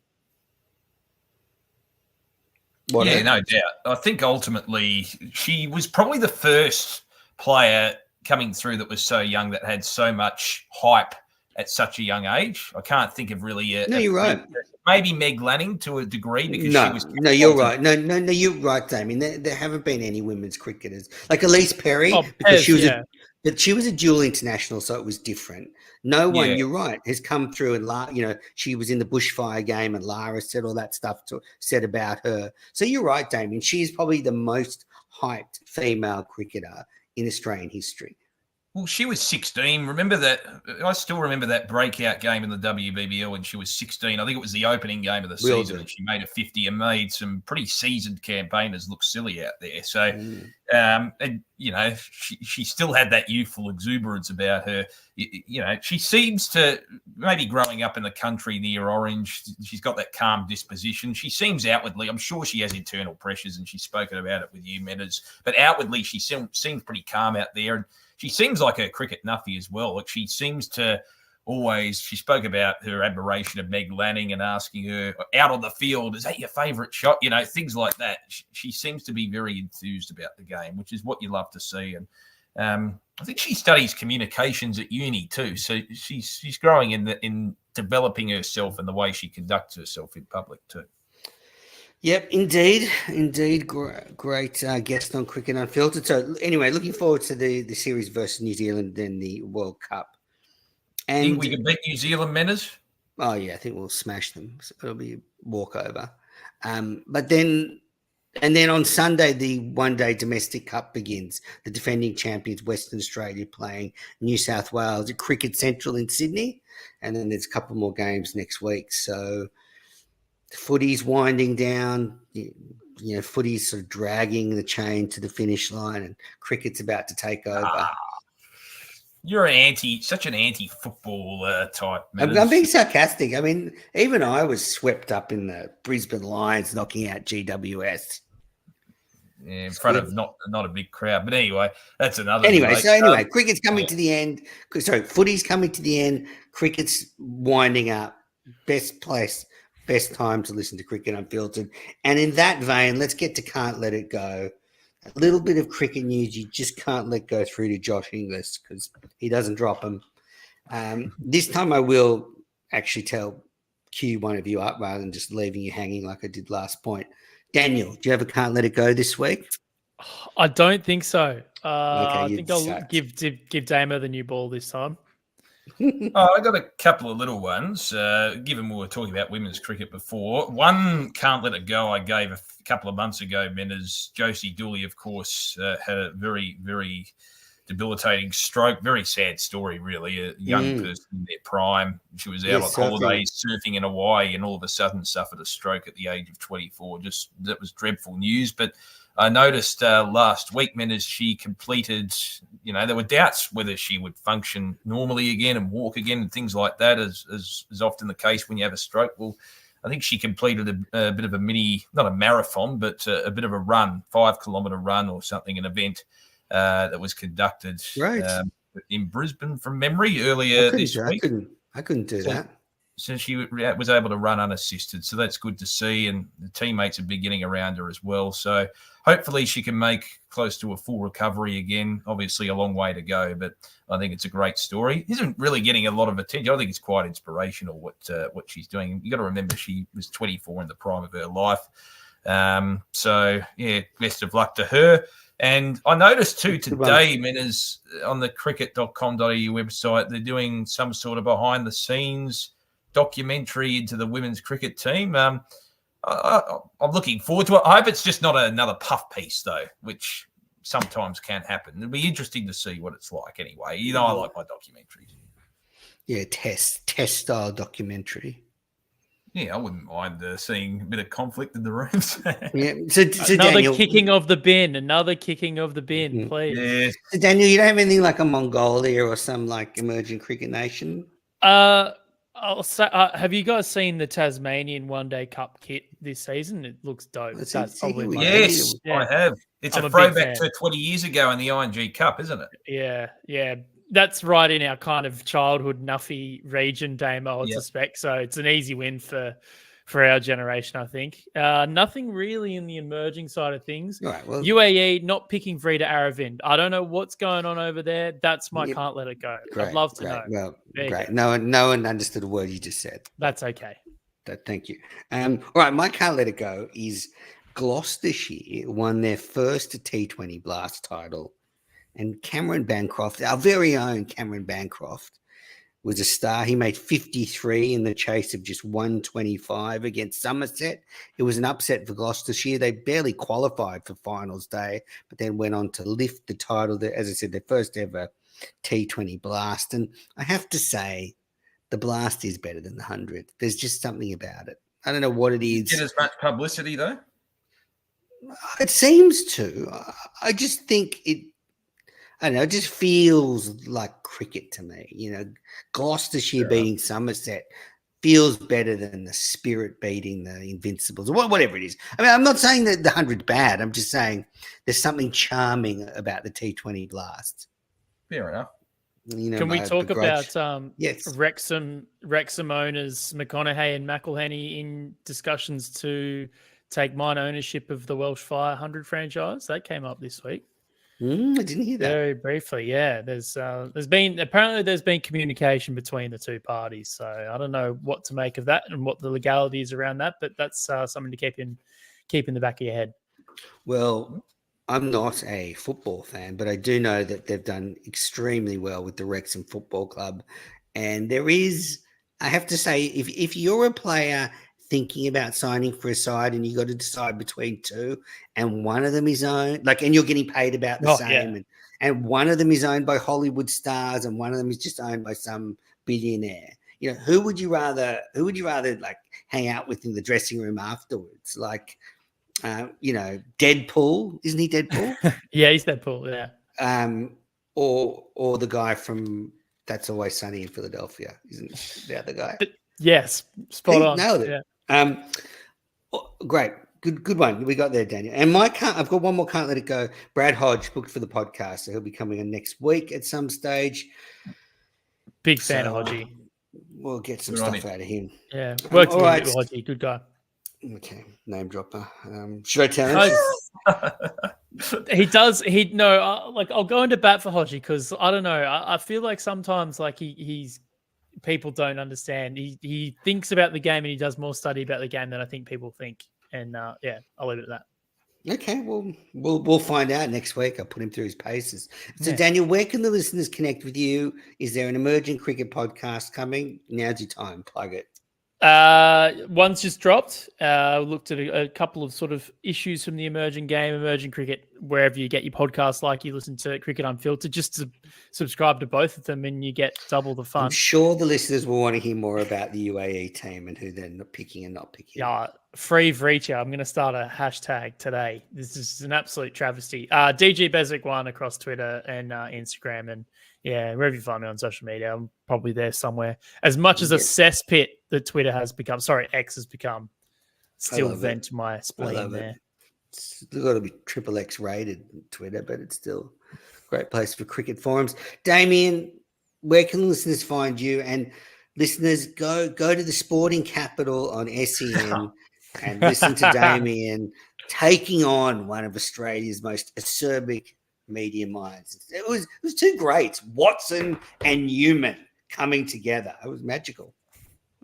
doubt. I think ultimately she was probably the first player coming through that was so young that had so much hype at such a young age. I can't think of really you're right. Maybe Meg Lanning to a degree because she was. No, you're right. No, you're right, Damien. There haven't been any women's cricketers like Elise Perry because she was a dual international, so it was different. No one, you're right, has come through and she was in the bushfire game and Lara said all that stuff said about her. So you're right, Damien. She is probably the most hyped female cricketer in Australian history. Well, she was 16. Remember that? I still remember that breakout game in the WBBL when she was 16. I think it was the opening game of the season, and she made a 50 and made some pretty seasoned campaigners look silly out there. So, and she still had that youthful exuberance about her. She seems to, maybe growing up in the country near Orange, she's got that calm disposition. She seems outwardly, I'm sure she has internal pressures, and she's spoken about it with you, Metters, but outwardly she seems pretty calm out there. And she seems like a cricket nuffy as well. Like she seems to always, she spoke about her admiration of Meg Lanning and asking her out on the field, is that your favourite shot? Things like that. She seems to be very enthused about the game, which is what you love to see. And I think she studies communications at uni too. So she's growing in developing herself and the way she conducts herself in public too. Yep, indeed. Great guest on Cricket Unfiltered. So anyway, looking forward to the series versus New Zealand, then the World Cup. And think we can beat New Zealand, Metters? Oh yeah, I think we'll smash them. So it'll be a walkover. But then on Sunday, the one-day domestic cup begins. The defending champions, Western Australia, playing New South Wales at Cricket Central in Sydney, and then there's a couple more games next week. So footy's winding down, footy's sort of dragging the chain to the finish line, and cricket's about to take over. You're such an anti-football type. I'm being sarcastic. I mean, even I was swept up in the Brisbane Lions knocking out GWS. Yeah, in front of not a big crowd. But anyway, that's another. Anyway, cricket's coming to the end. Sorry, footy's coming to the end. Cricket's winding up. Best time to listen to Cricket Unfiltered. And in that vein, let's get to Can't Let It Go. A little bit of cricket news you just can't let go through to Josh Inglis because he doesn't drop them. This time I will actually cue one of you up rather than just leaving you hanging like I did last point. Daniel, do you have a Can't Let It Go this week? I don't think so. Okay, I think I'll give Damo the new ball this time. I got a couple of little ones, given we were talking about women's cricket before. One Can't Let It Go I gave a couple of months ago, Metters. Josie Dooley, of course, had a very, very debilitating stroke. Very sad story, really. A young person in their prime. She was out on holidays surfing in Hawaii and all of a sudden suffered a stroke at the age of 24. That was dreadful news. But I noticed last week, Metters, she completed, there were doubts whether she would function normally again and walk again and things like that, as is often the case when you have a stroke. Well, I think she completed a bit of a mini, not a marathon, but a bit of a run, 5-kilometre run or something, an event that was conducted in Brisbane from memory earlier this week. I couldn't do that. So she was able to run unassisted. So that's good to see. And the teammates have been getting around her as well. So hopefully she can make close to a full recovery again. Obviously a long way to go, but I think it's a great story. Isn't really getting a lot of attention. I think it's quite inspirational what she's doing. You got to remember she was 24 in the prime of her life. So yeah, best of luck to her. And I noticed too today, Metters, on the cricket.com.au website, they're doing some sort of behind the scenes documentary into the women's cricket team. I'm looking forward to it. I hope it's just not another puff piece, though, which sometimes can happen. It'll be interesting to see what it's like anyway. I like my documentaries. Yeah, test style documentary. Yeah, I wouldn't mind seeing a bit of conflict in the rooms. Yeah. So another Daniel, kicking of the bin, please. Yeah. So Daniel, you don't have anything like a Mongolia or some like emerging cricket nation? I'll say, have you guys seen the Tasmanian One Day Cup kit this season? It looks dope. That's probably my yes, I have. It's a throwback to 20 years ago in the ING Cup, isn't it? Yeah. That's right in our kind of childhood nuffy region, Damo, I would suspect. So it's an easy win for our generation, I think. Nothing really in the emerging side of things. Right, well, UAE not picking Vrida Aravind. I don't know what's going on over there. That's my Can't Let It Go. I'd love to know. Well, great. No one understood a word you just said. That's okay. Thank you. All right, my Can't Let It Go is Gloucestershire won their first T20 Blast title. And Cameron Bancroft, our very own Cameron Bancroft, was a star. He made 53 in the chase of just 125 against Somerset. It was an upset for Gloucestershire. They barely qualified for finals day, but then went on to lift the title. As I said, their first ever T20 Blast. And I have to say, the Blast is better than the 100. There's just something about it. I don't know what it is. Get as much publicity, though? It seems to. I just think it, I don't know, it just feels like cricket to me. You know, Gloucestershire beating Somerset feels better than the Spirit beating the Invincibles, or whatever it is. I mean, I'm not saying that the 100's bad. I'm just saying there's something charming about the T20 Blast. Fair enough. You know, can we talk about yes. Wrexham owners McConaughey and McElhenney in discussions to take mine ownership of the Welsh Fire 100 franchise? That came up this week. I didn't hear that. Very briefly, yeah. There's been communication between the two parties, so I don't know what to make of that and what the legalities around that, but that's something to keep in the back of your head. Well, I'm not a football fan, but I do know that they've done extremely well with the Wrexham Football Club, and there is, I have to say, if you're a player thinking about signing for a side and you got to decide between two and one of them is owned, and you're getting paid about the same, yeah. and one of them is owned by Hollywood stars and one of them is just owned by some billionaire, you know, who would you rather like hang out with in the dressing room afterwards? You know, Deadpool, isn't he Deadpool? Yeah, he's Deadpool, yeah. Or the guy from That's Always Sunny in Philadelphia, isn't the other guy? Yes, spot on. Nailed it. Yeah. Great. Good one. We got there, Daniel. And I've got one more, can't let it go. Brad Hodge booked for the podcast, so he'll be coming in next week at some stage. Big fan of Hodgie. We'll get some stuff out of him. Yeah, worked with Hodgie. Good guy. Okay, name dropper. Should I tell him? He does. I'll go into bat for Hodgie because I don't know. I feel like sometimes he's people don't understand. He thinks about the game and he does more study about the game than I think people think. And I'll leave it at that. Okay, well, we'll find out next week. I'll put him through his paces. So, Daniel, where can the listeners connect with you? Is there an emerging cricket podcast coming? Now's your time. Plug it. One's just dropped. Looked at a couple of sort of issues from the emerging game, emerging cricket, wherever you get your podcasts, like you listen to Cricket Unfiltered, just to subscribe to both of them and you get double the fun. I'm sure the listeners will want to hear more about the UAE team and who they're not picking and not picking. Yeah, free for each. I'm going to start a hashtag today. This is an absolute travesty. DG Bezic one across Twitter and Instagram, and wherever you find me on social media, I'm probably there somewhere. As much as a cesspit that Twitter has become, X has become, still vent my spleen there. It's got to be XXX rated Twitter, but it's still a great place for cricket forums. Damien, where can listeners find you? And listeners, go to the Sporting Capital on SEN and listen to Damien taking on one of Australia's most acerbic media minds. It was two greats, Watson and Newman, coming together. It was magical.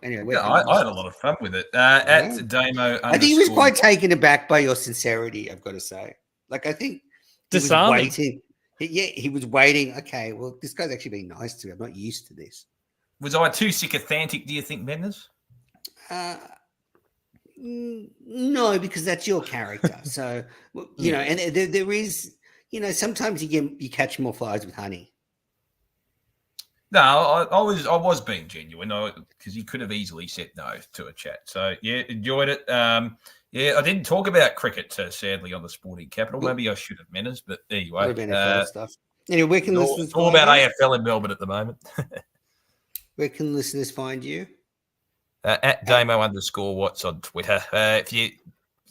Anyway, I had a lot of fun with it. At Damo, I think he was quite taken aback by your sincerity, I've got to say. I think he was waiting. He was waiting. Okay, well, this guy's actually being nice to me. I'm not used to this. Was I too sycophantic, do you think, Menders? No, because that's your character. So, you know, and there is, you know, sometimes you catch more flies with honey. No, I was being genuine because he could have easily said no to a chat. So enjoyed it. I didn't talk about cricket sadly on the Sporting Capital. Maybe I should have, Menners, but anyway, stuff. Anyway, where can listeners all about AFL in Melbourne at the moment. Where can listeners find you? At Damo_Watts on Twitter. If you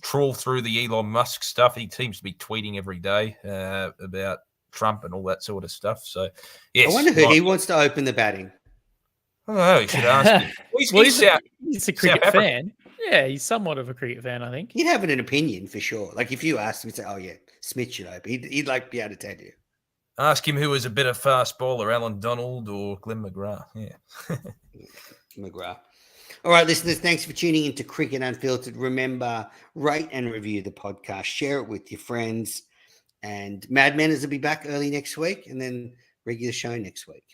trawl through the Elon Musk stuff, he seems to be tweeting every day about Trump and all that sort of stuff. So, yes. I wonder who he wants to open the batting. Oh, you should ask him. He's a cricket fan. Yeah, he's somewhat of a cricket fan, I think. He'd have an opinion for sure. If you asked him, he'd say, "Oh yeah, Smith should open." He'd be able to tell you. Ask him who was a better fast bowler, Alan Donald or Glenn McGrath. Yeah, McGrath. All right, listeners, thanks for tuning into Cricket Unfiltered. Remember, rate and review the podcast. Share it with your friends. And Mad Manners will be back early next week and then regular show next week.